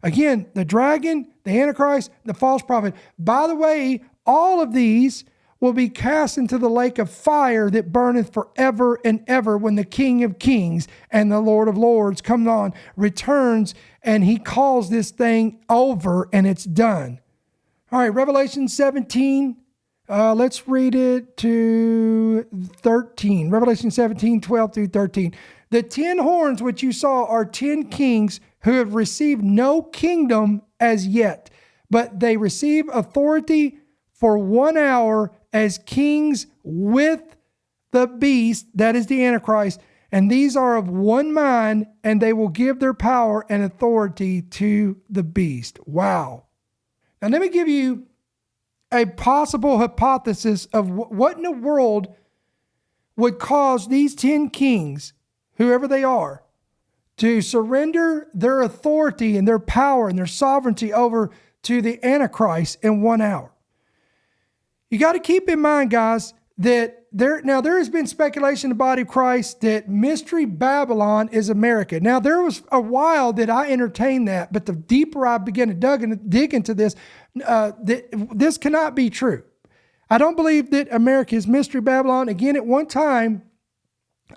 Again, the dragon, the Antichrist, the false prophet. By the way, all of these will be cast into the lake of fire that burneth forever and ever, when the King of Kings and the Lord of Lords comes on, returns, and he calls this thing over, and it's done. All right, Revelation 17. Let's read it to 13. Revelation 17, 12 through 13. The 10 horns which you saw are 10 kings who have received no kingdom as yet, but they receive authority for 1 hour as kings with the beast, that is the Antichrist, and these are of one mind, and they will give their power and authority to the beast. Wow. Now let me give you a possible hypothesis of what in the world would cause these 10 kings, whoever they are, to surrender their authority and their power and their sovereignty over to the Antichrist in 1 hour. You got to keep in mind, guys, that there has been speculation in the body of Christ that Mystery Babylon is America. Now, there was a while that I entertained that, but the deeper I began to dig into this, this cannot be true. I don't believe that America is Mystery Babylon. Again, at one time,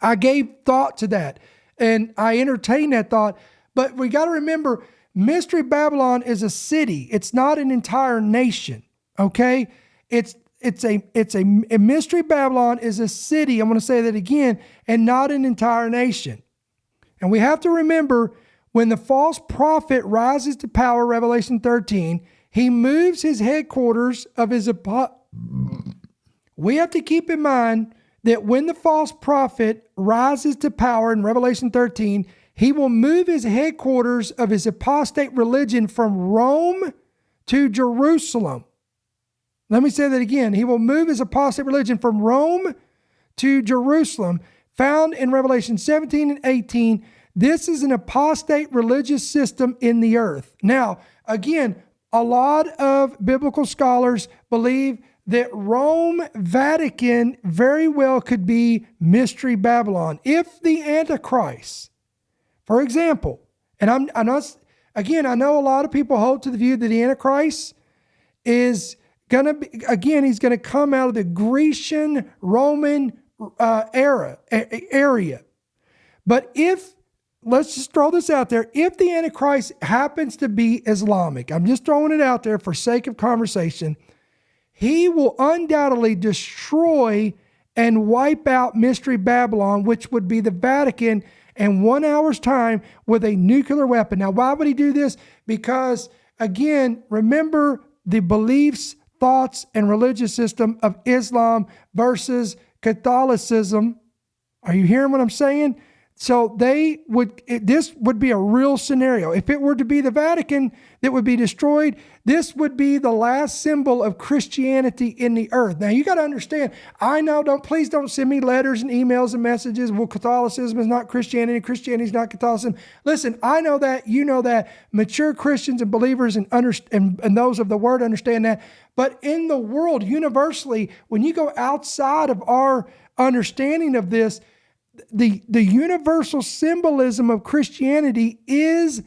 I gave thought to that and I entertained that thought. But we got to remember, Mystery Babylon is a city. It's not an entire nation. Okay? A Mystery Babylon is a city. I'm going to say that again, and not an entire nation. And we have to remember, when the false prophet rises to power, Revelation 13, he moves his headquarters of his We have to keep in mind that when the false prophet rises to power in Revelation 13, he will move his headquarters of his apostate religion from Rome to Jerusalem. Let me say that again. He will move his apostate religion from Rome to Jerusalem, found in Revelation 17 and 18. This is an apostate religious system in the earth. Now, again, a lot of biblical scholars believe that Rome, Vatican very well could be Mystery Babylon. If the Antichrist, for example, and I know a lot of people hold to the view that the Antichrist is going to be, again, he's going to come out of the Grecian Roman area. But let's just throw this out there, if the Antichrist happens to be Islamic, I'm just throwing it out there for sake of conversation, he will undoubtedly destroy and wipe out Mystery Babylon, which would be the Vatican, in 1 hour's time with a nuclear weapon. Now, why would he do this? Because, again, remember the beliefs, thoughts, and religious system of Islam versus Catholicism. Are you hearing what I'm saying? So this would be a real scenario. If it were to be the Vatican that would be destroyed, this would be the last symbol of Christianity in the earth. Now you got to understand, I know, please don't send me letters and emails and messages. Well, Catholicism is not Christianity, Christianity is not Catholicism. Listen, I know that, you know that, mature Christians and believers and those of the word understand that. But in the world, universally, when you go outside of our understanding of this, the universal symbolism of Christianity is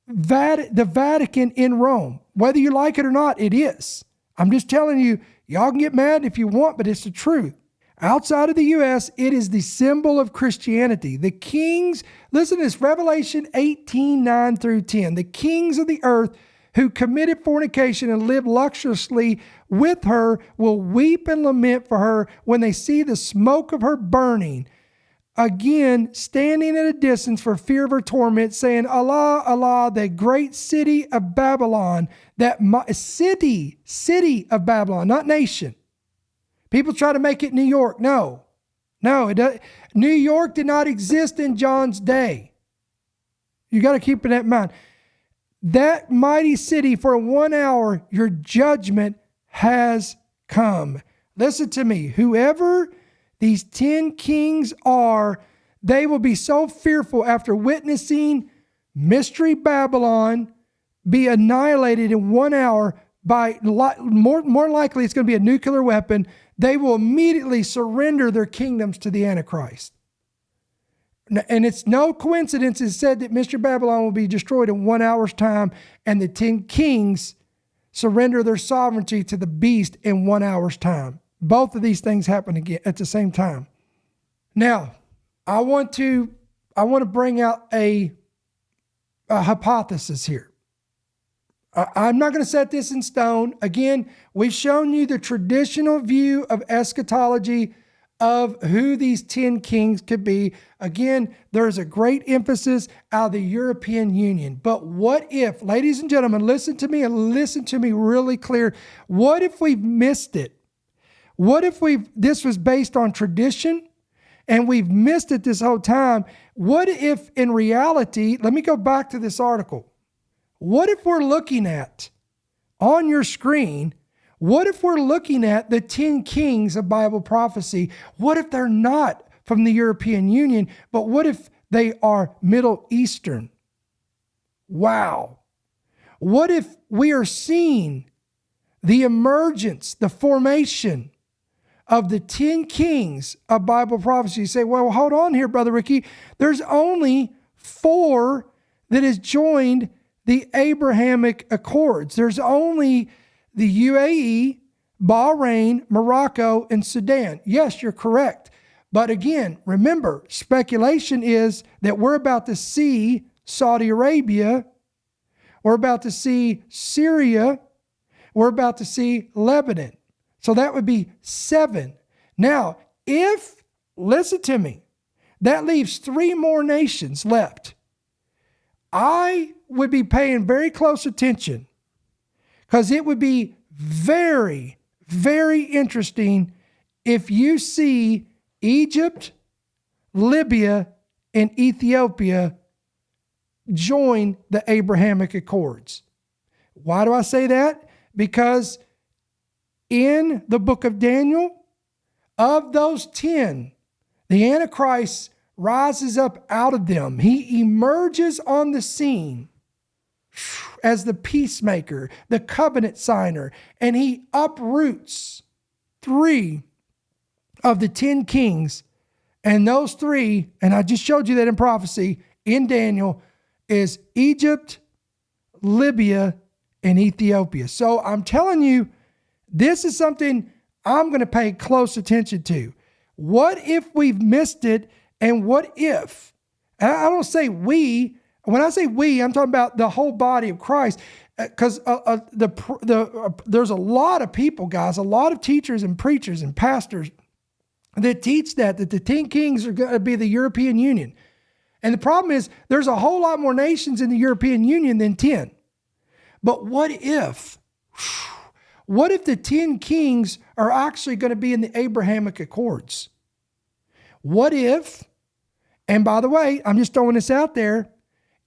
the Vatican in Rome. Whether you like it or not, it is. I'm just telling you, y'all can get mad if you want, but it's the truth. Outside of the U.S., it is the symbol of Christianity. The kings, listen to this, Revelation 18, 9 through 10. The kings of the earth who committed fornication and lived luxuriously with her will weep and lament for her when they see the smoke of her burning. Again, standing at a distance for fear of her torment, saying, Allah, Allah, the great city of Babylon, city of Babylon, not nation. People try to make it New York. No, New York did not exist in John's day. You got to keep that in mind. That mighty city, for 1 hour, your judgment has come. Listen to me. Whoever these 10 kings are, they will be so fearful after witnessing Mystery Babylon be annihilated in 1 hour by, more likely it's going to be a nuclear weapon. They will immediately surrender their kingdoms to the Antichrist. And it's no coincidence it's said that Mystery Babylon will be destroyed in 1 hour's time, and the 10 kings surrender their sovereignty to the beast in 1 hour's time. Both of these things happen again at the same time. Now, I want to bring out a hypothesis here. I'm not going to set this in stone. Again, we've shown you the traditional view of eschatology of who these 10 kings could be. Again, there's a great emphasis out of the European Union. But what if, ladies and gentlemen, listen to me and listen to me really clear. What if we've missed it? What if this was based on tradition and we've missed it this whole time? What if in reality, let me go back to this article. What if we're looking at, on your screen, what if we're looking at the 10 kings of Bible prophecy? What if they're not from the European Union, but what if they are Middle Eastern? Wow. What if we are seeing the emergence, the formation of the 10 kings of Bible prophecy? You say, well, hold on here, Brother Ricky. There's only 4 that has joined the Abrahamic Accords. There's only the UAE, Bahrain, Morocco, and Sudan. Yes, you're correct. But again, remember, speculation is that we're about to see Saudi Arabia, we're about to see Syria, we're about to see Lebanon. So that would be 7. Now, listen to me, that leaves 3 more nations left. I would be paying very close attention because it would be very, very interesting if you see Egypt, Libya, and Ethiopia join the Abrahamic Accords. Why do I say that? Because in the book of Daniel, of those 10, the Antichrist rises up out of them. He emerges on the scene as the peacemaker, the covenant signer, and he uproots 3 of the 10 kings. And those 3, and I just showed you that in prophecy in Daniel, is Egypt, Libya, and Ethiopia. So I'm telling you, this is something I'm going to pay close attention to. What if we've missed it? And what if, I don't say we, when I say we, I'm talking about the whole body of Christ, because there's a lot of people, guys, a lot of teachers and preachers and pastors that teach that the 10 kings are going to be the European Union. And the problem is there's a whole lot more nations in the European Union than 10. But what if the 10 kings are actually going to be in the Abrahamic Accords? What if, and by the way, I'm just throwing this out there,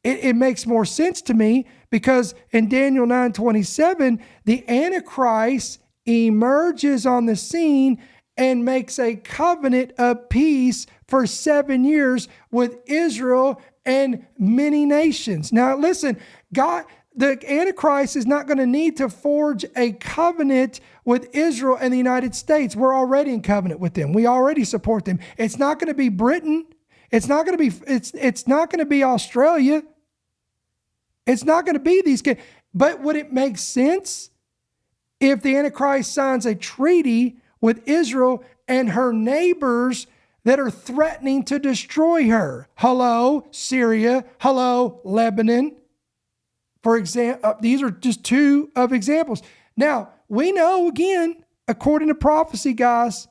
it makes more sense to me because in Daniel 9:27, the Antichrist emerges on the scene and makes a covenant of peace for 7 years with Israel and many nations. Now listen, the Antichrist is not going to need to forge a covenant with Israel and the United States. We're already in covenant with them. We already support them. It's not going to be Britain. It's not going to be Australia. It's not going to be these kids. But would it make sense if the Antichrist signs a treaty with Israel and her neighbors that are threatening to destroy her? Hello, Syria. Hello, Lebanon. For example, these are just 2 of examples. Now, we know, again, according to prophecy, guys,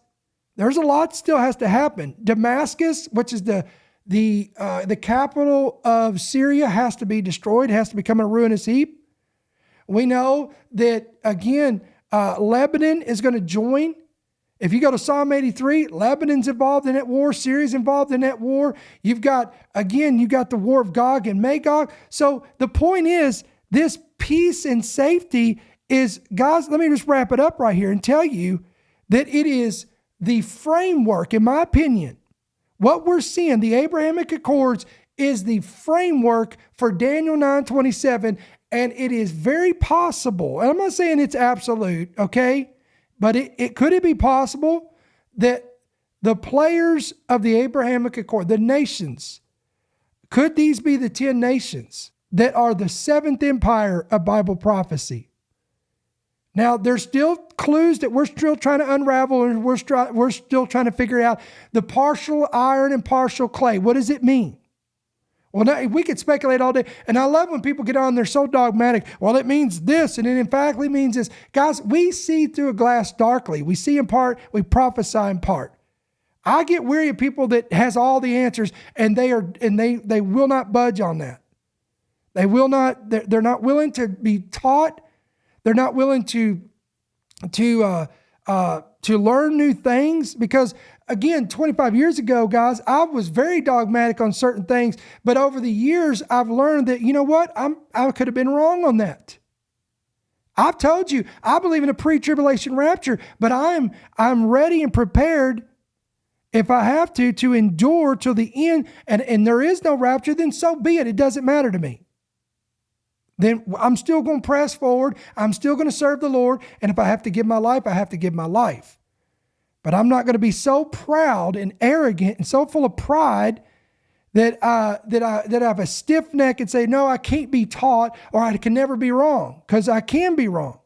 there's a lot still has to happen. Damascus, which is the capital of Syria, has to be destroyed, has to become a ruinous heap. We know that, again, Lebanon is going to join. If you go to Psalm 83, Lebanon's involved in that war. Syria's involved in that war. You've got the war of Gog and Magog. So the point is, this peace and safety is, guys, let me just wrap it up right here and tell you that it is the framework, in my opinion. What we're seeing, the Abrahamic Accords, is the framework for Daniel 9:27, and it is very possible, and I'm not saying it's absolute, okay? But could it be possible that the players of the Abrahamic Accord, the nations, could these be the 10 nations that are the 7th empire of Bible prophecy? Now, there's still clues that we're still trying to unravel, and we're still trying to figure out the partial iron and partial clay. What does it mean? Well, now, we could speculate all day. And I love when people get on, they're so dogmatic. Well, it means this, and it in fact means this. Guys, we see through a glass darkly. We see in part, we prophesy in part. I get weary of people that has all the answers, and they will not budge on that. They will not, they're not willing to be taught. They're not willing to learn new things because, again, 25 years ago, guys, I was very dogmatic on certain things, but over the years, I've learned that, you know what? I could have been wrong on that. I've told you, I believe in a pre-tribulation rapture, but I'm ready and prepared, if I have to endure till the end, and there is no rapture, then so be it. It doesn't matter to me. Then I'm still going to press forward. I'm still going to serve the Lord. And if I have to give my life, I have to give my life. But I'm not going to be so proud and arrogant and so full of pride that I have a stiff neck and say, no, I can't be taught, or I can never be wrong, because I can be wrong.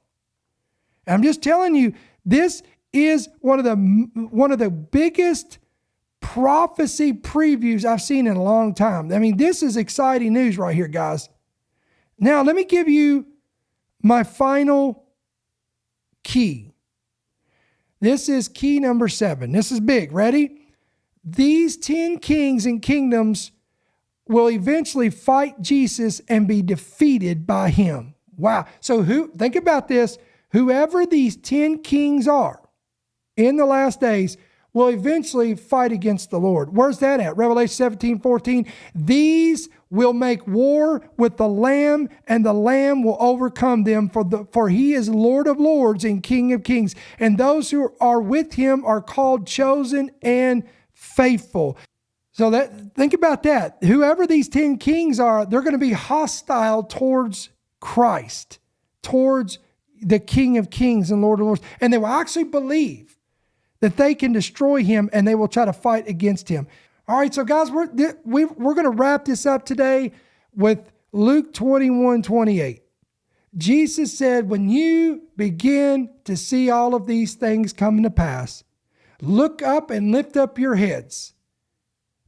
And I'm just telling you, this is one of the biggest prophecy previews I've seen in a long time. I mean, this is exciting news right here, guys. Now, let me give you my final key. This is key number 7. This is big. Ready? These 10 kings and kingdoms will eventually fight Jesus and be defeated by him. Wow. So think about this. Whoever these 10 kings are in the last days will eventually fight against the Lord. Where's that at? Revelation 17:14. These will make war with the Lamb, and the Lamb will overcome them, for he is Lord of lords and King of kings. And those who are with him are called chosen and faithful. So think about that. Whoever these 10 kings are, they're going to be hostile towards Christ, towards the King of kings and Lord of lords. And they will actually believe that they can destroy him, and they will try to fight against him. All right, so guys, we're going to wrap this up today with Luke 21:28. Jesus said, when you begin to see all of these things coming to pass, look up and lift up your heads,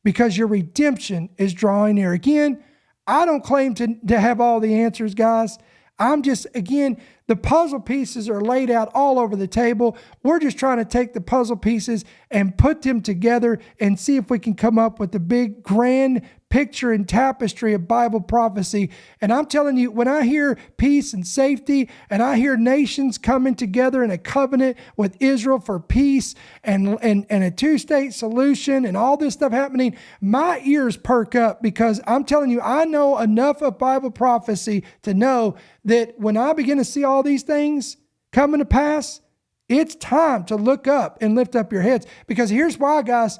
because your redemption is drawing near. Again, I don't claim to have all the answers, guys. I'm just, again, the puzzle pieces are laid out all over the table. We're just trying to take the puzzle pieces and put them together and see if we can come up with the big grand picture and tapestry of Bible prophecy. And I'm telling you, when I hear peace and safety, and I hear nations coming together in a covenant with Israel for peace and a two-state solution and all this stuff happening, my ears perk up, because I'm telling you, I know enough of Bible prophecy to know that when I begin to see all these things coming to pass, it's time to look up and lift up your heads. Because here's why, guys.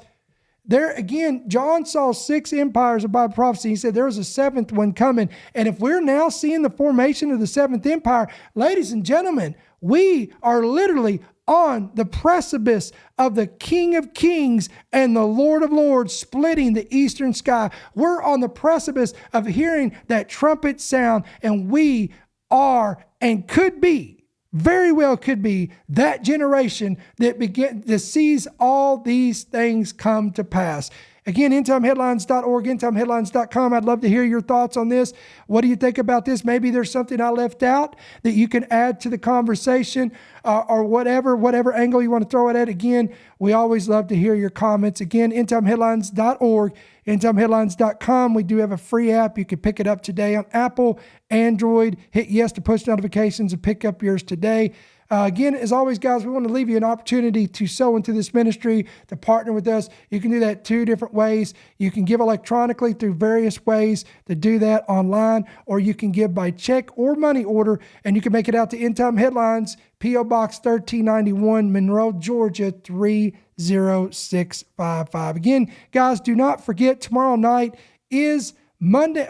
There again, John saw 6 empires of Bible prophecy. He said there was a 7th one coming. And if we're now seeing the formation of the 7th empire, ladies and gentlemen, we are literally on the precipice of the King of Kings and the Lord of Lords splitting the eastern sky. We're on the precipice of hearing that trumpet sound, and we are and could be, very well could be, that generation that sees all these things come to pass. Again, endtimeheadlines.org, endtimeheadlines.com. I'd love to hear your thoughts on this. What do you think about this? Maybe there's something I left out that you can add to the conversation, or whatever angle you want to throw it at. Again, we always love to hear your comments. Again, endtimeheadlines.org, endtimeheadlines.com. We do have a free app. You can pick it up today on Apple, Android. Hit yes to push notifications and pick up yours today. Again, as always, guys, we want to leave you an opportunity to sow into this ministry, to partner with us. You can do that 2 different ways. You can give electronically through various ways to do that online, or you can give by check or money order, and you can make it out to End Time Headlines, P.O. Box 1391, Monroe, Georgia 30655. Again, guys, do not forget, tomorrow night is Monday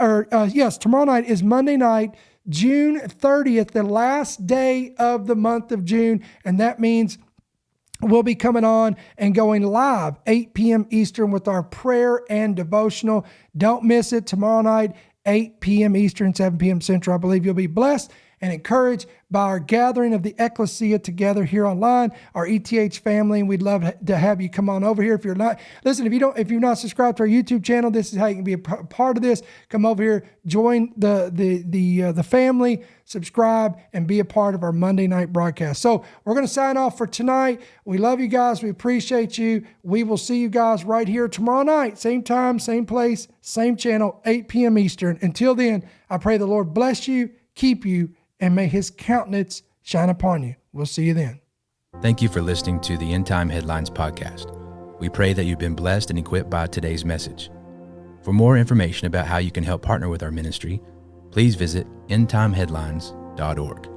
night, June 30th, the last day of the month of June. And that means we'll be coming on and going live 8 p.m. Eastern with our prayer and devotional. Don't miss it. Tomorrow night, 8 p.m. Eastern, 7 p.m. Central. I believe you'll be blessed and encouraged by our gathering of the ecclesia together here online, our ETH family. And we'd love to have you come on over here. If you're not, listen, if you're not subscribed to our YouTube channel, this is how you can be a part of this. Come over here, join the family, subscribe, and be a part of our Monday night broadcast. So we're going to sign off for tonight. We love you guys. We appreciate you. We will see you guys right here tomorrow night, same time, same place, same channel, 8 p.m. Eastern. Until then, I pray the Lord bless you, keep you, and may his countenance shine upon you. We'll see you then. Thank you for listening to the End Time Headlines podcast. We pray that you've been blessed and equipped by today's message. For more information about how you can help partner with our ministry, please visit endtimeheadlines.org.